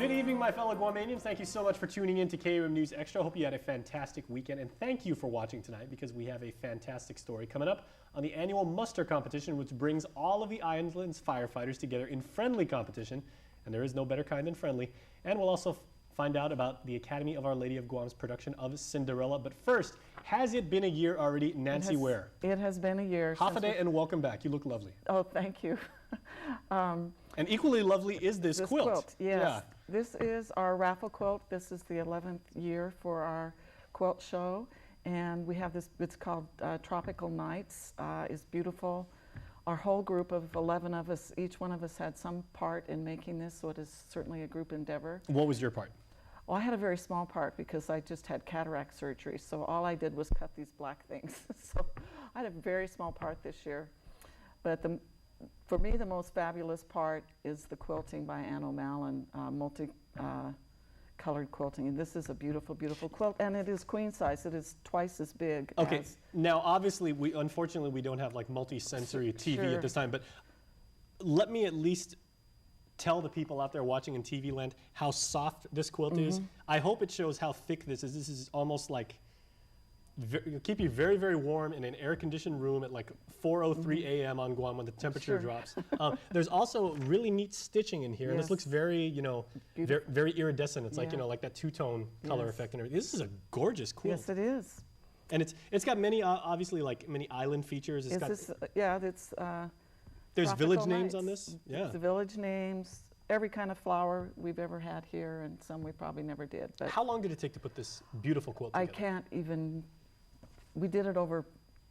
Good evening, my fellow Guamanians. Thank you so much for tuning in to KUM News Extra. I hope you had a fantastic weekend, and thank you for watching tonight because we have a fantastic story coming up on the annual muster competition, which brings all of the island's firefighters together in friendly competition, and there is no better kind than friendly. And we'll also find out about the Academy of Our Lady of Guam's production of Cinderella. But first, has it been a year already, Nancy Ware? It has been a year. Hafade, and welcome back. You look lovely. Oh, thank you. And equally lovely is this quilt. Yes. Yeah. This is our raffle quilt. This is the 11th year for our quilt show. And we have this, it's called Tropical Nights. It's beautiful. Our whole group of 11 of us, each one of us had some part in making this, so it is certainly a group endeavor. What was your part? Well, I had a very small part because I just had cataract surgery, so all I did was cut these black things. So I had a very small part this year. But for me, the most fabulous part is the quilting by Ann O'Malley, multi-colored quilting. And this is a beautiful, beautiful quilt, and it is queen size. It is twice as big. Okay, now obviously, unfortunately, we don't have like multi-sensory TV at this time, but let me at least tell the people out there watching in TV land how soft this quilt is. I hope it shows how thick this is. This is almost like, keep you very, very warm in an air-conditioned room at like 4:03 a.m. on Guam when the temperature drops. There's also really neat stitching in here, and this looks very, you know, very iridescent. It's like, you know, like that two-tone color effect and everything. This is a gorgeous quilt. Yes, it is. And it's got many, obviously, like many island features. It's there's village names on this. Yeah, the village names, every kind of flower we've ever had here, and some we probably never did. But how long did it take to put this beautiful quilt together? I can't even. We did it over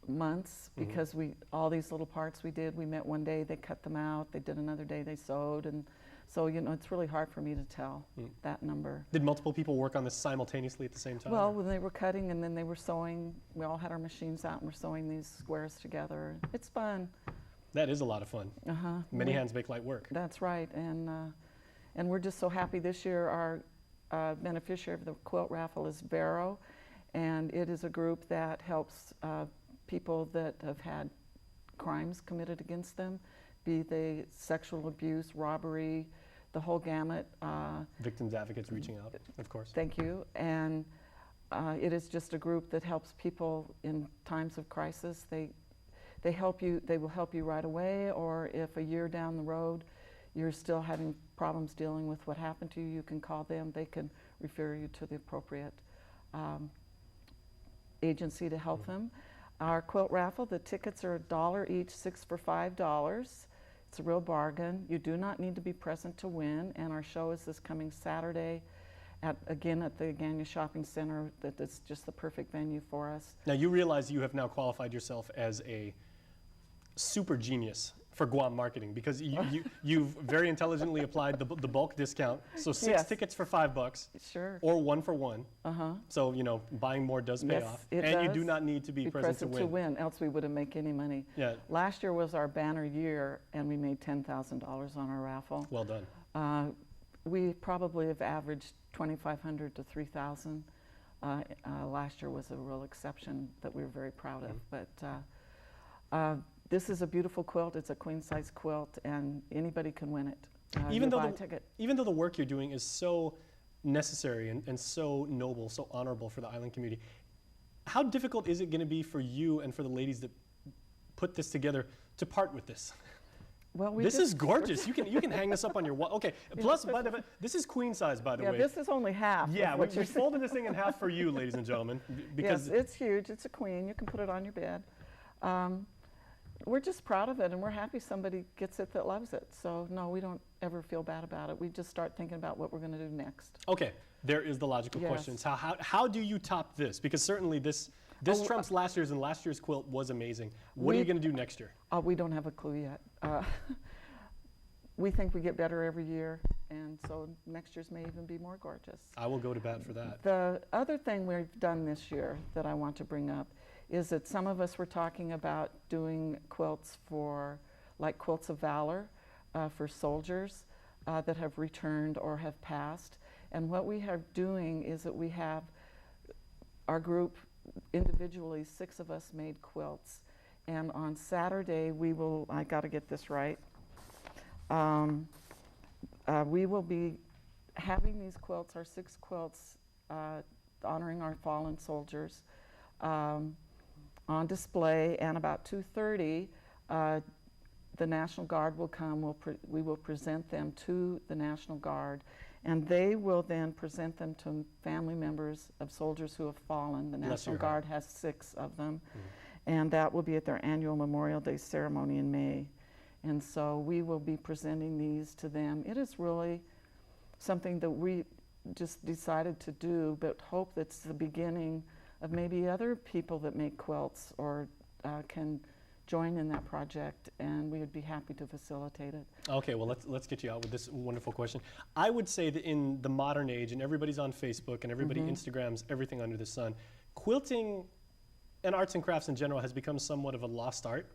months because all these little parts we did. We met one day, they cut them out. They did another day, they sewed, and so you know it's really hard for me to tell that number. Did multiple people work on this simultaneously at the same time? Well, when they were cutting and then they were sewing, we all had our machines out and we're sewing these squares together. It's fun. That is a lot of fun. Many hands make light work. That's right, and we're just so happy this year. Our beneficiary of the quilt raffle is VARO, and it is a group that helps people that have had crimes committed against them, be they sexual abuse, robbery, the whole gamut. Victims advocates reaching out, of course. Thank you, and it is just a group that helps people in times of crisis. They help you. They will help you right away, or if a year down the road you're still having problems dealing with what happened to you, you can call them. They can refer you to the appropriate agency to help them. Our quilt raffle, the tickets are $1 each, 6 for $5. It's a real bargain. You do not need to be present to win, and our show is this coming Saturday again at the Agana Shopping Center. That's just the perfect venue for us. Now you realize you have now qualified yourself as a super genius for Guam marketing because you've very intelligently applied the bulk discount. So 6 tickets for $5. Sure. Or 1 for 1. So, you know, buying more does pay off. And you do not need to be present to win. Else we wouldn't make any money. Yeah. Last year was our banner year, and we made $10,000 on our raffle. Well done. We probably have averaged $2,500 to $3,000. Last year was a real exception that we were very proud of. But this is a beautiful quilt. It's a queen-size quilt, and anybody can win it. Even though the work you're doing is so necessary and so noble, so honorable for the island community, how difficult is it going to be for you and for the ladies that put this together to part with this? Well, this is gorgeous. You can hang this up on your wall. Okay. Plus, by the way, this is queen size, by the way. Yeah, this is only half. Yeah, we folded this thing in half for you, ladies and gentlemen, because yes, it's huge. It's a queen. You can put it on your bed. We're just proud of it, and we're happy somebody gets it that loves it. So no, we don't ever feel bad about it. We just start thinking about what we're going to do next. Okay, there is the logical question. So how do you top this? Because certainly this trumps last year's, and last year's quilt was amazing. What are you going to do next year? We don't have a clue yet. We think we get better every year, and so next year's may even be more gorgeous. I will go to bat for that. The other thing we've done this year that I want to bring up is that some of us were talking about doing quilts for, like Quilts of Valor, for soldiers that have returned or have passed. And what we are doing is that we have our group individually, 6 of us made quilts. And on Saturday, we will, I got to get this right, we will be having these quilts, our 6 quilts honoring our fallen soldiers, on display, and about 2:30 the National Guard will come. We will present them to the National Guard, and they will then present them to family members of soldiers who have fallen. The National Guard has 6 of them, and that will be at their annual Memorial Day ceremony in May. And so we will be presenting these to them. It is really something that we just decided to do, but hope that's the beginning of maybe other people that make quilts or can join in that project, and we would be happy to facilitate it. Okay, well, let's get you out with this wonderful question. I would say that in the modern age, and everybody's on Facebook, and everybody Instagrams everything under the sun, quilting and arts and crafts in general has become somewhat of a lost art.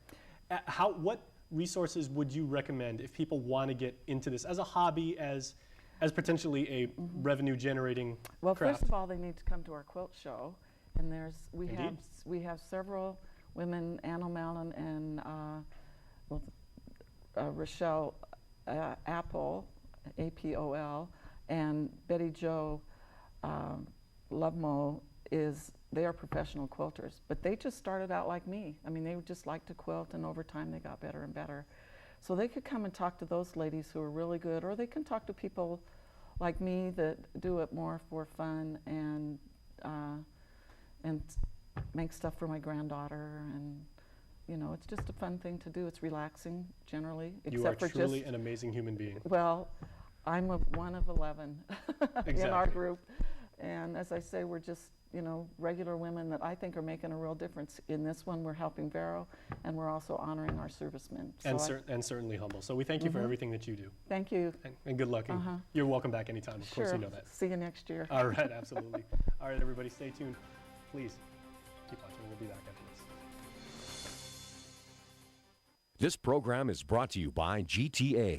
What resources would you recommend if people want to get into this as a hobby, as potentially a revenue-generating Well, craft? first of all, they need to come to our quilt show, and we have several women, Ann O'Malley and Rochelle Apple, APOL, and Betty Jo Lovemo they are professional quilters, but they just started out like me. I mean, they would just like to quilt, and over time they got better and better. So they could come and talk to those ladies who are really good, or they can talk to people like me that do it more for fun and make stuff for my granddaughter, and you know, it's just a fun thing to do. It's relaxing generally. You are truly an amazing human being. Well, I'm one of 11 in our group, and as I say, we're just, you know, regular women that I think are making a real difference. In this one, we're helping VARO, and we're also honoring our servicemen. So and certainly humble. So we thank you for everything that you do. Thank you. And good luck. And you're welcome back anytime. Of course, you know that. See you next year. All right, absolutely. All right, everybody, stay tuned. Please keep watching. We'll be back after this. This program is brought to you by GTA.